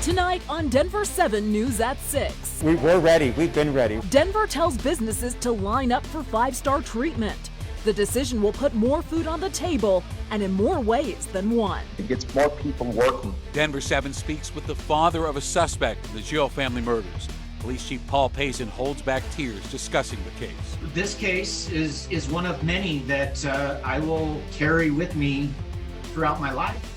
Tonight on Denver7 News at 6. We're ready. We've been ready. Denver tells businesses to line up for 5-star treatment. The decision will put more food on the table and in more ways than one. It gets more people working. Denver7 speaks with the father of a suspect in the Gio family murders. Police Chief Paul Payson holds back tears discussing the case. This case is one of many that I will carry with me throughout my life.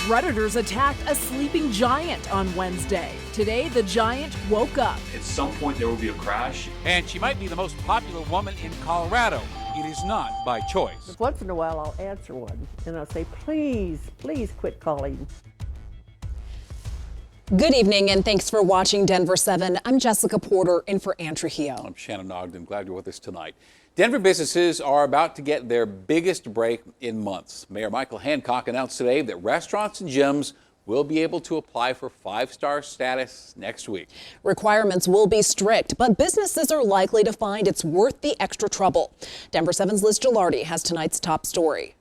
Predators attacked a sleeping giant on Wednesday. Today, the giant woke up. At some point, there will be a crash. And she might be the most popular woman in Colorado. It is not by choice. Once in a while, I'll answer one, and I'll say, please, please quit calling. Good evening, and thanks for watching Denver7. I'm Jessica Porter in for Ann Trujillo. I'm Shannon Ogden. Glad you're with us tonight. Denver businesses are about to get their biggest break in months. Mayor Michael Hancock announced today that restaurants and gyms will be able to apply for 5-star status next week. Requirements will be strict, but businesses are likely to find it's worth the extra trouble. Denver7's Liz Gilardi has tonight's top story.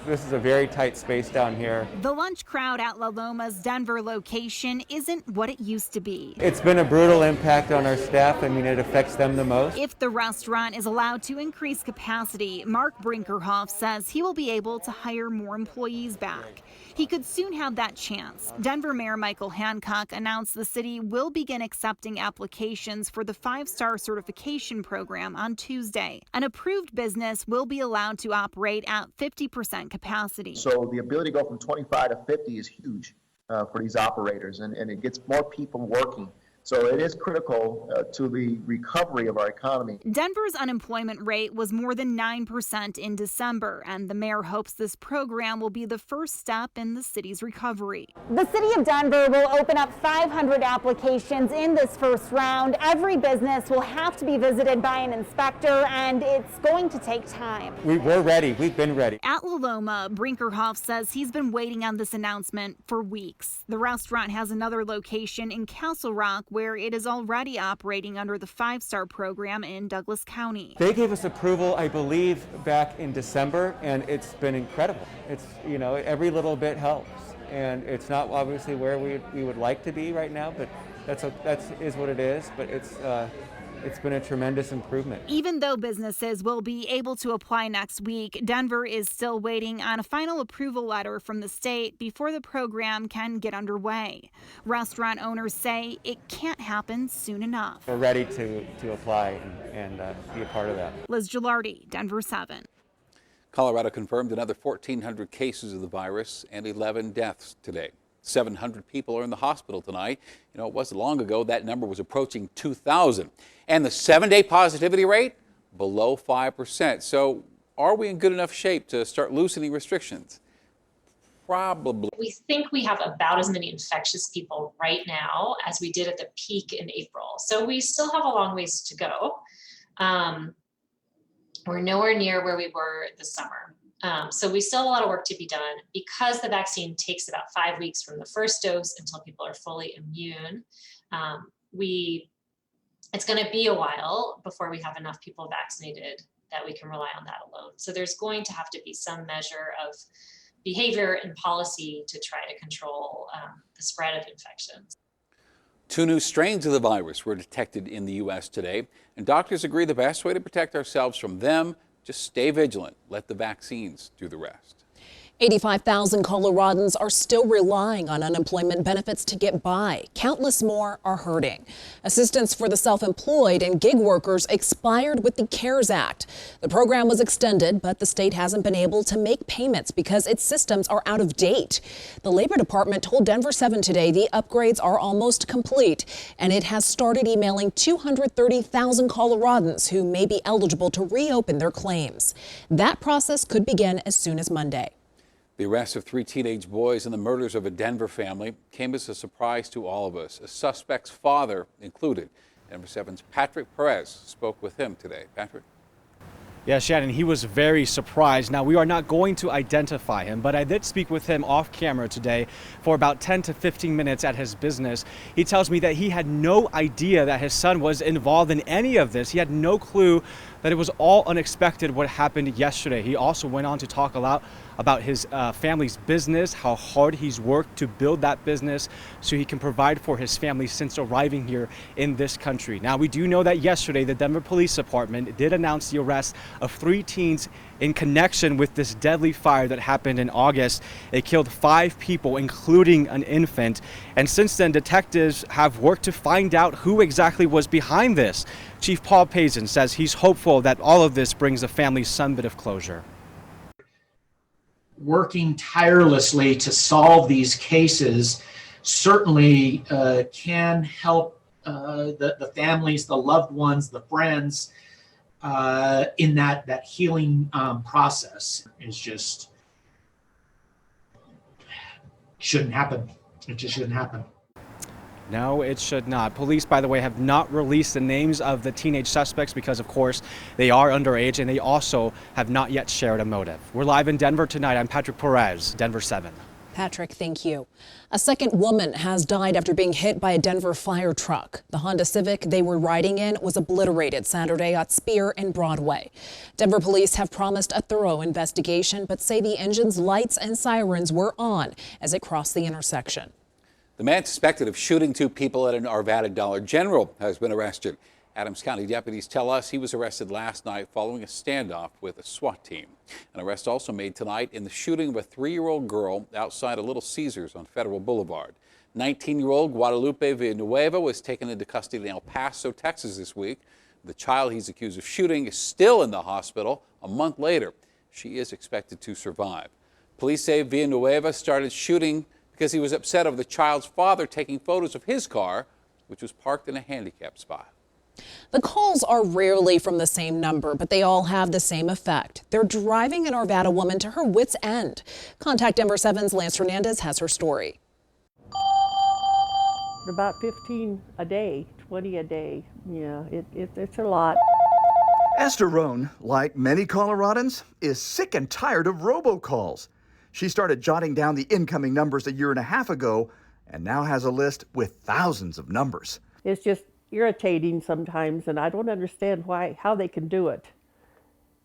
This is a very tight space down here. The lunch crowd at La Loma's Denver location isn't what it used to be. It's been a brutal impact on our staff. I mean, it affects them the most. If the restaurant is allowed to increase capacity, Mark Brinkerhoff says he will be able to hire more employees back. He could soon have that chance. Denver Mayor Michael Hancock announced the city will begin accepting applications for the 5-star certification program on Tuesday. An approved business will be allowed to operate at 50% capacity. So the ability to go from 25 to 50 is huge for these operators, and it gets more people working. So it is critical to the recovery of our economy. Denver's unemployment rate was more than 9% in December, and the mayor hopes this program will be the first step in the city's recovery. The city of Denver will open up 500 applications in this first round. Every business will have to be visited by an inspector, and it's going to take time. We're ready. We've been ready. At La Loma, Brinkerhoff says he's been waiting on this announcement for weeks. The restaurant has another location in Castle Rock where it is already operating under the 5-star program in Douglas County. They gave us approval, I believe, back in December, and it's been incredible. It's, you know, every little bit helps. And it's not obviously where we would like to be right now, but that's what it is. But it's been a tremendous improvement. Even though businesses will be able to apply next week, Denver is still waiting on a final approval letter from the state before the program can get underway. Restaurant owners say it can't happen soon enough. We're ready to apply and be a part of that. Liz Gilardi, Denver7. Colorado confirmed another 1,400 cases of the virus and 11 deaths today. 700 people are in the hospital tonight. You know, it wasn't long ago that number was approaching 2,000. And the 7-day positivity rate, below 5%. So are we in good enough shape to start loosening restrictions? Probably. We think we have about as many infectious people right now as we did at the peak in April. So we still have a long ways to go. We're nowhere near where we were this summer. So we still have a lot of work to be done because the vaccine takes about 5 weeks from the first dose until people are fully immune. It's going to be a while before we have enough people vaccinated that we can rely on that alone. So there's going to have to be some measure of behavior and policy to try to control the spread of infections. 2 new strains of the virus were detected in the U.S. today, and doctors agree the best way to protect ourselves from them, just stay vigilant. Let the vaccines do the rest. 85,000 Coloradans are still relying on unemployment benefits to get by. Countless more are hurting. Assistance for the self-employed and gig workers expired with the CARES Act. The program was extended, but the state hasn't been able to make payments because its systems are out of date. The Labor Department told Denver7 today the upgrades are almost complete, and it has started emailing 230,000 Coloradans who may be eligible to reopen their claims. That process could begin as soon as Monday. The arrest of 3 teenage boys and the murders of a Denver family came as a surprise to all of us, a suspect's father included. Denver7's Patrick Perez spoke with him today. Patrick? Yeah, Shannon, he was very surprised. Now, we are not going to identify him, but I did speak with him off camera today for about 10 to 15 minutes at his business. He tells me that he had no idea that his son was involved in any of this. He had no clue that it was all unexpected what happened yesterday. He also went on to talk a lot about his family's business, how hard he's worked to build that business so he can provide for his family since arriving here in this country. Now, we do know that yesterday the Denver Police Department did announce the arrest of 3 teens in connection with this deadly fire that happened in August. It killed 5 people, including an infant. And since then, detectives have worked to find out who exactly was behind this. Chief Paul Pazin says he's hopeful that all of this brings the family some bit of closure. Working tirelessly to solve these cases certainly can help the families, the loved ones, the friends in that healing process. It's just shouldn't happen. It just shouldn't happen. No, it should not. Police, by the way, have not released the names of the teenage suspects because, of course, they are underage, and they also have not yet shared a motive. We're live in Denver tonight. I'm Patrick Perez, Denver7. Patrick, thank you. A second woman has died after being hit by a Denver fire truck. The Honda Civic they were riding in was obliterated Saturday at Spear and Broadway. Denver police have promised a thorough investigation, but say the engine's lights and sirens were on as it crossed the intersection. The man suspected of shooting 2 people at an Arvada Dollar General has been arrested. Adams County deputies tell us he was arrested last night following a standoff with a SWAT team. An arrest also made tonight in the shooting of a 3-year-old girl outside a Little Caesars on Federal Boulevard. 19-year-old Guadalupe Villanueva was taken into custody in El Paso, Texas this week. The child he's accused of shooting is still in the hospital a month later. She is expected to survive. Police say Villanueva started shooting because he was upset over the child's father taking photos of his car, which was parked in a handicapped spot. The calls are rarely from the same number, but they all have the same effect. They're driving an Arvada woman to her wit's end. Contact Denver7's Lance Hernandez has her story. About 15 a day, 20 a day. Yeah, it's a lot. Esther Rohn, like many Coloradans, is sick and tired of robocalls. She started jotting down the incoming numbers a year and a half ago and now has a list with thousands of numbers. It's just irritating sometimes, and I don't understand how they can do it,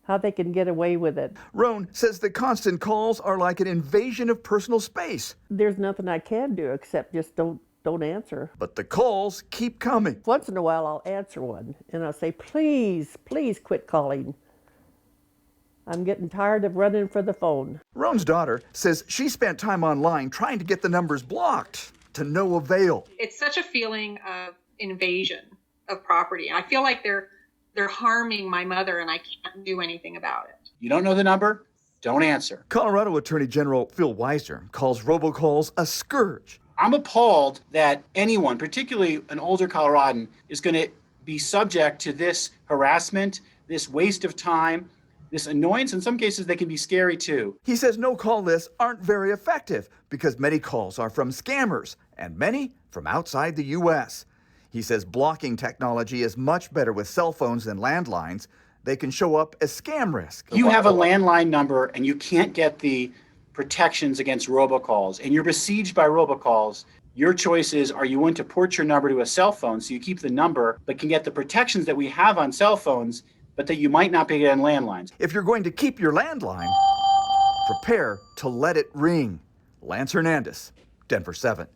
how they can get away with it. Rohn says the constant calls are like an invasion of personal space. There's nothing I can do except just don't answer. But the calls keep coming. Once in a while I'll answer one and I'll say, please quit calling. I'm getting tired of running for the phone. Rohn's daughter says she spent time online trying to get the numbers blocked, to no avail. It's such a feeling of invasion of property. I feel like they're harming my mother and I can't do anything about it. You don't know the number? Don't answer. Colorado Attorney General Phil Weiser calls robocalls a scourge. I'm appalled that anyone, particularly an older Coloradan, is going to be subject to this harassment, this waste of time, this annoyance. In some cases, they can be scary too. He says no-call lists aren't very effective because many calls are from scammers and many from outside the U.S. He says blocking technology is much better with cell phones than landlines. They can show up as scam risk. You have a landline number and you can't get the protections against robocalls, and you're besieged by robocalls. Your choice is, are you willing to port your number to a cell phone so you keep the number but can get the protections that we have on cell phones but that you might not be getting on landlines? If you're going to keep your landline, prepare to let it ring. Lance Hernandez, Denver7.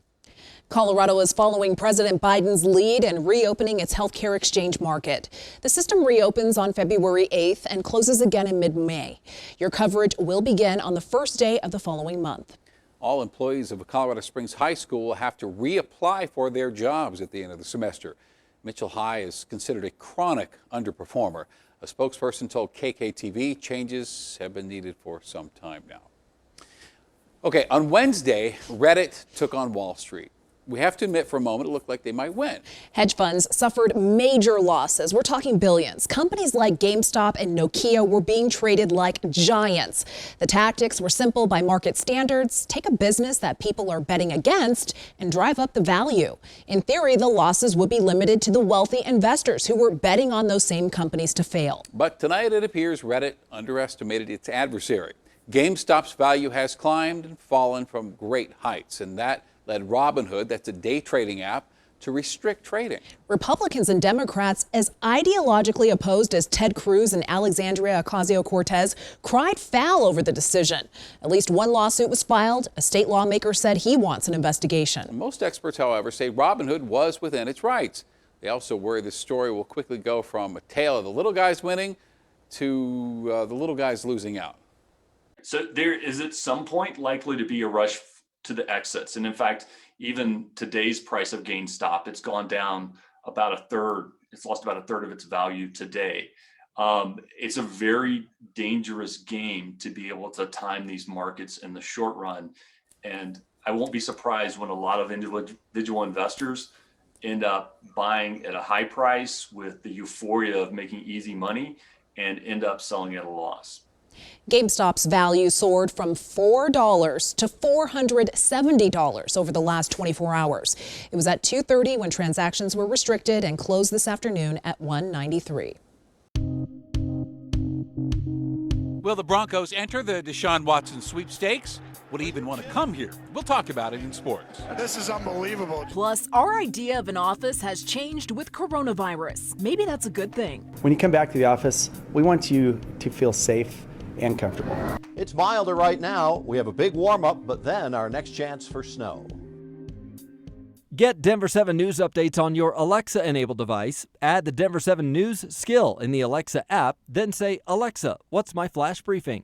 Colorado is following President Biden's lead and reopening its healthcare exchange market. The system reopens on February 8th and closes again in mid-May. Your coverage will begin on the first day of the following month. All employees of a Colorado Springs high school will have to reapply for their jobs at the end of the semester. Mitchell High is considered a chronic underperformer. A spokesperson told KKTV changes have been needed for some time now. Okay, on Wednesday, Reddit took on Wall Street. We have to admit for a moment it looked like they might win. Hedge funds suffered major losses. We're talking billions. Companies like GameStop and Nokia were being traded like giants. The tactics were simple by market standards. Take a business that people are betting against and drive up the value. In theory, the losses would be limited to the wealthy investors who were betting on those same companies to fail. But tonight it appears Reddit underestimated its adversary. GameStop's value has climbed and fallen from great heights, and that led Robinhood, that's a day trading app, to restrict trading. Republicans and Democrats, as ideologically opposed as Ted Cruz and Alexandria Ocasio-Cortez, cried foul over the decision. At least one lawsuit was filed. A state lawmaker said he wants an investigation. Most experts, however, say Robinhood was within its rights. They also worry this story will quickly go from a tale of the little guys winning to the little guys losing out. So there is at some point likely to be a rush to the exits. And in fact, even today's price of GameStop, it's gone down about a third. It's lost about a third of its value today. It's a very dangerous game to be able to time these markets in the short run. And I won't be surprised when a lot of individual investors end up buying at a high price with the euphoria of making easy money and end up selling at a loss. GameStop's value soared from $4 to $470 over the last 24 hours. It was at 2:30 when transactions were restricted and closed this afternoon at $193. Will the Broncos enter the Deshaun Watson sweepstakes? Would he even want to come here? We'll talk about it in sports. This is unbelievable. Plus, our idea of an office has changed with coronavirus. Maybe that's a good thing. When you come back to the office, we want you to feel safe and comfortable. It's milder right now. We have a big warm-up, but then our next chance for snow. Get Denver7 news updates on your Alexa-enabled device. Add the Denver7 News skill in the Alexa app, then say, "Alexa, what's my flash briefing?"